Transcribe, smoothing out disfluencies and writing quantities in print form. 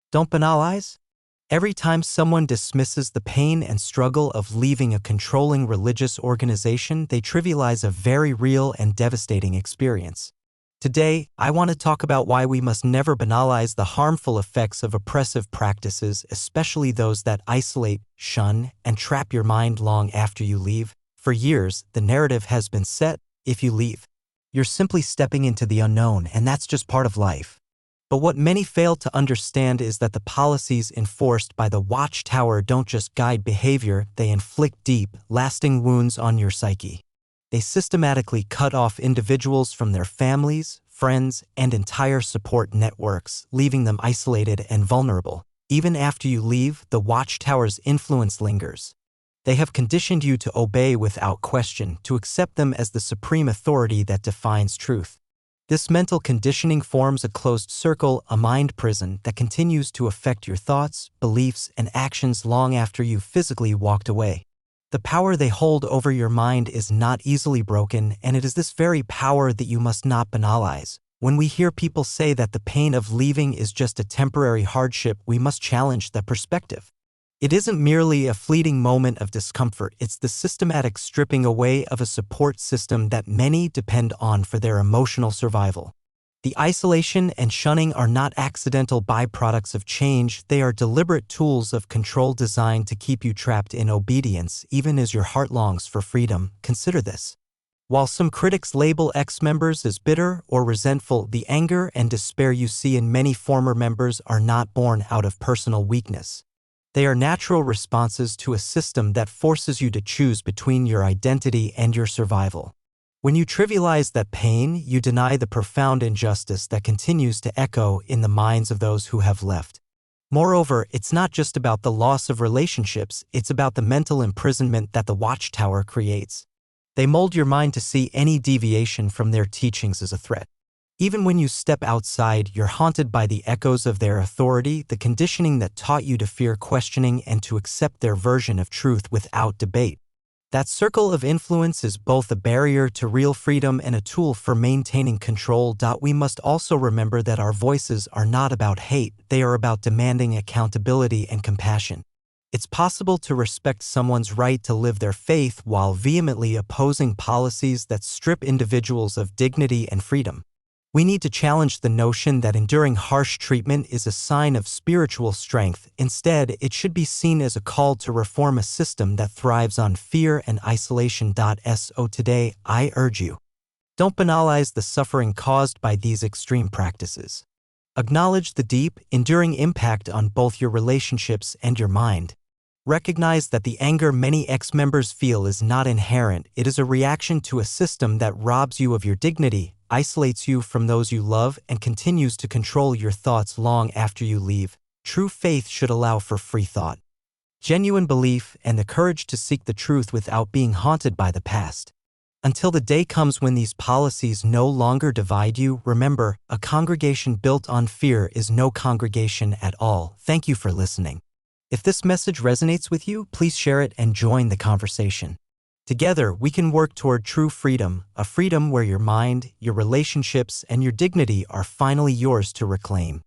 Don't banalize. Every time someone dismisses the pain and struggle of leaving a controlling religious organization, they trivialize a very real and devastating experience. Today, I want to talk about why we must never banalize the harmful effects of oppressive practices, especially those that isolate, shun, and trap your mind long after you leave. For years, the narrative has been set: if you leave, you're simply stepping into the unknown, and that's just part of life. But what many fail to understand is that the policies enforced by the Watchtower don't just guide behavior, they inflict deep, lasting wounds on your psyche. They systematically cut off individuals from their families, friends, and entire support networks, leaving them isolated and vulnerable. Even after you leave, the Watchtower's influence lingers. They have conditioned you to obey without question, to accept them as the supreme authority that defines truth. This mental conditioning forms a closed circle, a mind prison that continues to affect your thoughts, beliefs, and actions long after you've physically walked away. The power they hold over your mind is not easily broken, and it is this very power that you must not banalize. When we hear people say that the pain of leaving is just a temporary hardship, we must challenge that perspective. It isn't merely a fleeting moment of discomfort, it's the systematic stripping away of a support system that many depend on for their emotional survival. The isolation and shunning are not accidental byproducts of change, they are deliberate tools of control designed to keep you trapped in obedience, even as your heart longs for freedom. Consider this. While some critics label ex-members as bitter or resentful, the anger and despair you see in many former members are not born out of personal weakness. They are natural responses to a system that forces you to choose between your identity and your survival. When you trivialize that pain, you deny the profound injustice that continues to echo in the minds of those who have left. Moreover, it's not just about the loss of relationships, it's about the mental imprisonment that the Watchtower creates. They mold your mind to see any deviation from their teachings as a threat. Even when you step outside, you're haunted by the echoes of their authority, the conditioning that taught you to fear questioning and to accept their version of truth without debate. That circle of influence is both a barrier to real freedom and a tool for maintaining control. We must also remember that our voices are not about hate, they are about demanding accountability and compassion. It's possible to respect someone's right to live their faith while vehemently opposing policies that strip individuals of dignity and freedom. We need to challenge the notion that enduring harsh treatment is a sign of spiritual strength. Instead, it should be seen as a call to reform a system that thrives on fear and isolation. So today, I urge you, don't banalize the suffering caused by these extreme practices. Acknowledge the deep, enduring impact on both your relationships and your mind. Recognize that the anger many ex-members feel is not inherent, it is a reaction to a system that robs you of your dignity, isolates you from those you love, and continues to control your thoughts long after you leave. True faith should allow for free thought, genuine belief, and the courage to seek the truth without being haunted by the past. Until the day comes when these policies no longer divide you, remember, a congregation built on fear is no congregation at all. Thank you for listening. If this message resonates with you, please share it and join the conversation. Together, we can work toward true freedom, a freedom where your mind, your relationships, and your dignity are finally yours to reclaim.